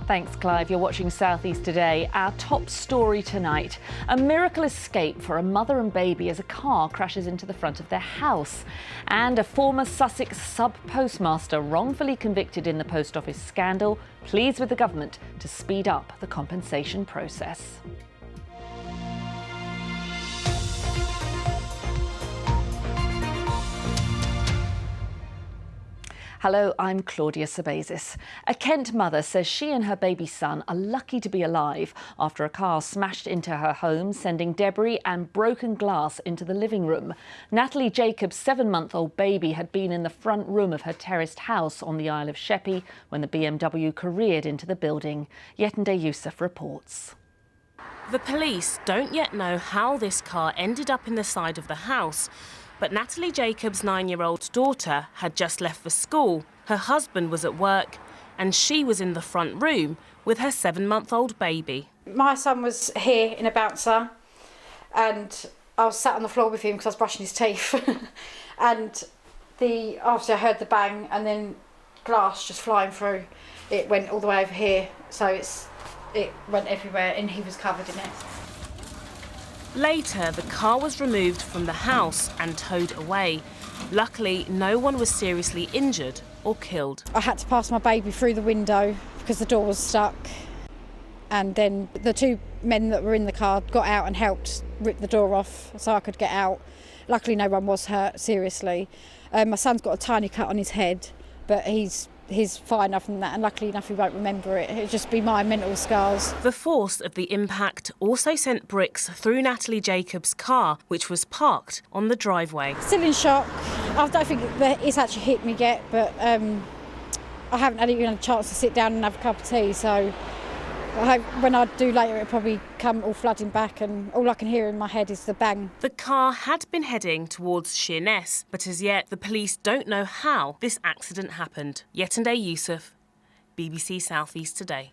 Thanks, Clive. You're watching South East Today. Our top story tonight. A miracle escape for a mother and baby as a car crashes into the front of their house. And a former Sussex sub-postmaster wrongfully convicted in the post office scandal pleads with the government to speed up the compensation process. Hello, I'm Claudia Sabezis. A Kent mother says she and her baby son are lucky to be alive after a car smashed into her home, sending debris and broken glass into the living room. Natalie Jacobs' 7-month-old baby had been in the front room of her terraced house on the Isle of Sheppey when the BMW careered into the building. Yetunde Yusuf reports. The police don't yet know how this car ended up in the side of the house. But Natalie Jacobs' 9-year-old daughter had just left for school, her husband was at work, and she was in the front room with her 7-month-old baby. My son was here in a bouncer, and I was sat on the floor with him because I was brushing his teeth. And after I heard the bang, and then glass just flying through, it went all the way over here, so it went everywhere, and he was covered in it. Later, the car was removed from the house and towed away. Luckily, no one was seriously injured or killed. I had to pass my baby through the window because the door was stuck. And then the 2 men that were in the car got out and helped rip the door off so I could get out. Luckily, no one was hurt seriously. My son's got a tiny cut on his head, but he's fine enough than that, and luckily enough he won't remember it. It'll just be my mental scars. The force of the impact also sent bricks through Natalie Jacobs' car, which was parked on the driveway. Still in shock. I don't think that it's actually hit me yet, but I haven't even had a chance to sit down and have a cup of tea, so I hope when I do later it'll probably come all flooding back, and all I can hear in my head is the bang. The car had been heading towards Sheerness, but as yet the police don't know how this accident happened. Yetunde Yusuf, BBC South East Today.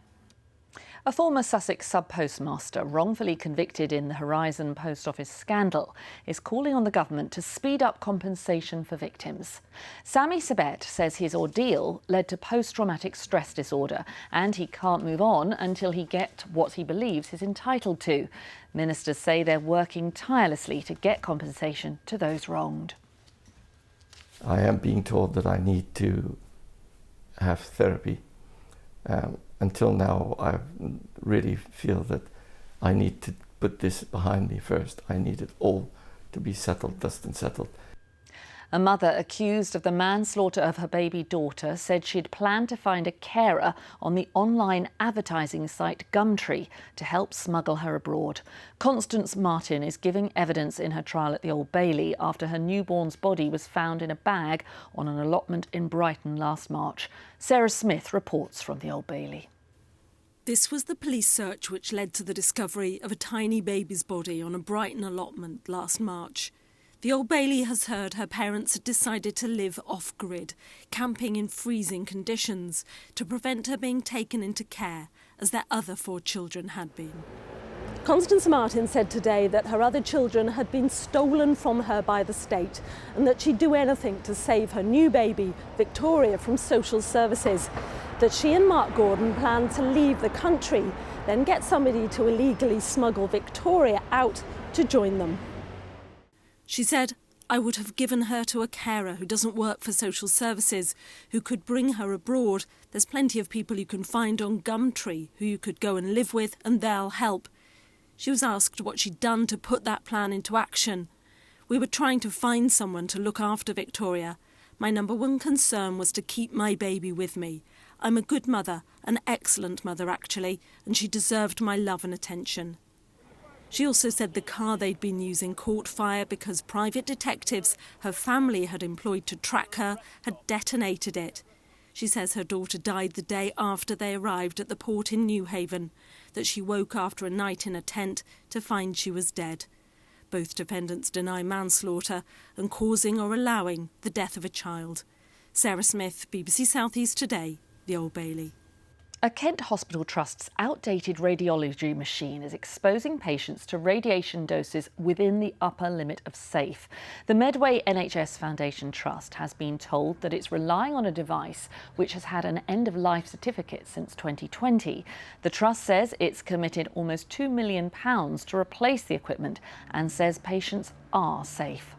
A former Sussex sub-postmaster wrongfully convicted in the Horizon post office scandal is calling on the government to speed up compensation for victims. Sami Sabet says his ordeal led to post-traumatic stress disorder and he can't move on until he gets what he believes he's entitled to. Ministers say they're working tirelessly to get compensation to those wronged. I am being told that I need to have therapy. Until now, I really feel that I need to put this behind me first. I need it all to be settled, dust and settled. A mother accused of the manslaughter of her baby daughter said she'd planned to find a carer on the online advertising site Gumtree to help smuggle her abroad. Constance Martin is giving evidence in her trial at the Old Bailey after her newborn's body was found in a bag on an allotment in Brighton last March. Sarah Smith reports from the Old Bailey. This was the police search which led to the discovery of a tiny baby's body on a Brighton allotment last March. The Old Bailey has heard her parents had decided to live off-grid, camping in freezing conditions, to prevent her being taken into care, as their other 4 children had been. Constance Martin said today that her other children had been stolen from her by the state and that she'd do anything to save her new baby, Victoria, from social services. That she and Mark Gordon planned to leave the country, then get somebody to illegally smuggle Victoria out to join them. She said, "I would have given her to a carer who doesn't work for social services, who could bring her abroad. There's plenty of people you can find on Gumtree who you could go and live with and they'll help." She was asked what she'd done to put that plan into action. "We were trying to find someone to look after Victoria. My number 1 concern was to keep my baby with me. I'm a good mother, an excellent mother actually, and she deserved my love and attention." She also said the car they'd been using caught fire because private detectives her family had employed to track her had detonated it. She says her daughter died the day after they arrived at the port in Newhaven, that she woke after a night in a tent to find she was dead. Both defendants deny manslaughter and causing or allowing the death of a child. Sarah Smith, BBC South East Today, the Old Bailey. A Kent Hospital Trust's outdated radiology machine is exposing patients to radiation doses within the upper limit of safe. The Medway NHS Foundation Trust has been told that it's relying on a device which has had an end-of-life certificate since 2020. The Trust says it's committed almost £2 million to replace the equipment and says patients are safe.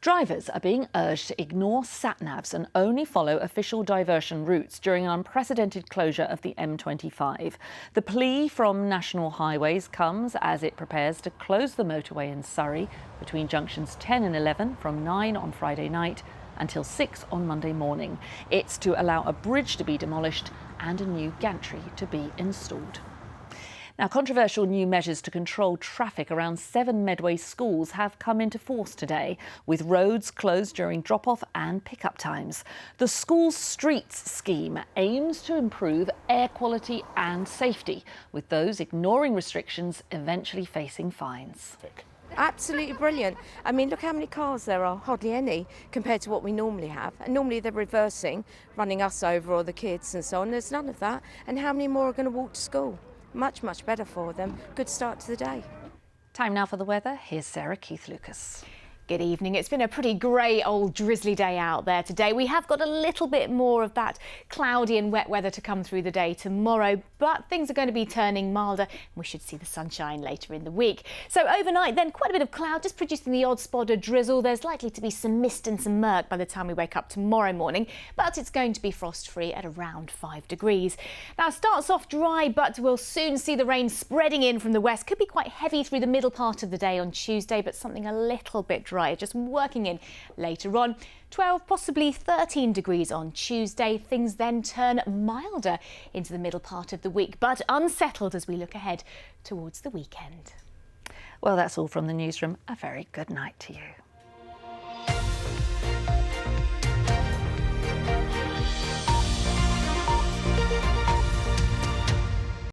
Drivers are being urged to ignore sat-navs and only follow official diversion routes during an unprecedented closure of the M25. The plea from National Highways comes as it prepares to close the motorway in Surrey between junctions 10 and 11 from 9 on Friday night until 6 on Monday morning. It's to allow a bridge to be demolished and a new gantry to be installed. Now, controversial new measures to control traffic around 7 Medway schools have come into force today, with roads closed during drop-off and pick-up times. The School Streets scheme aims to improve air quality and safety, with those ignoring restrictions eventually facing fines. Absolutely brilliant. I mean, look how many cars there are, hardly any, compared to what we normally have. And normally they're reversing, running us over or the kids and so on. There's none of that. And how many more are going to walk to school? Much, much better for them. Good start to the day. Time now for the weather. Here's Sarah Keith-Lucas. Good evening. It's been a pretty grey old drizzly day out there today. We have got a little bit more of that cloudy and wet weather to come through the day tomorrow, but things are going to be turning milder and we should see the sunshine later in the week. So overnight then quite a bit of cloud, just producing the odd spot of drizzle. There's likely to be some mist and some murk by the time we wake up tomorrow morning, but it's going to be frost free at around 5 degrees. Now it starts off dry, but we'll soon see the rain spreading in from the west. Could be quite heavy through the middle part of the day on Tuesday, but something a little bit dry. Just working in later on. 12, possibly 13 degrees on Tuesday. Things then turn milder into the middle part of the week, but unsettled as we look ahead towards the weekend. Well, that's all from the newsroom. A very good night to you.